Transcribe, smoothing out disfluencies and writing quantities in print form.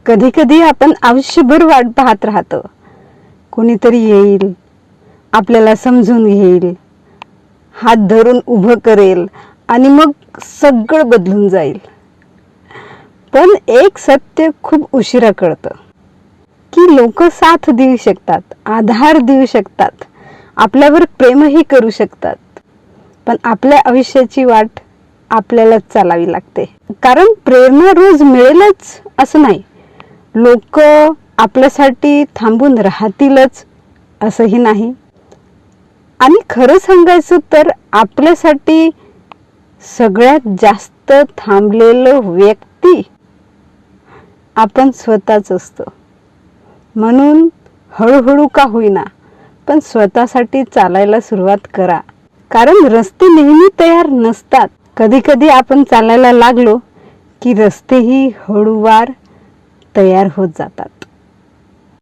कधी कधी आपण आयुष्यभर वाट पाहत राहतो, कोणीतरी येईल, आपल्याला समजून घेईल, हात धरून उभं करेल आणि मग सगळं बदलून जाईल. पण एक सत्य खूप उशिरा कळतं की लोक साथ देऊ शकतात, आधार देऊ शकतात, आपल्यावर प्रेमही करू शकतात, पण आपल्या आयुष्याची वाट आपल्यालाच चालावी लागते. कारण प्रेरणा रोज मिळेलच असं नाही, लोक आपल्यासाठी थांबून राहतीलच असंही नाही. आणि खरं सांगायचं तर आपल्यासाठी सगळ्यात जास्त थांबलेलं व्यक्ती आपण स्वतःच असतो. म्हणून हळूहळू का होईना पण स्वतःसाठी चालायला सुरुवात करा. कारण रस्ते नेहमी तयार नसतात. कधी कधी आपण चालायला लागलो की रस्तेही हळूवार तयार होत जातात.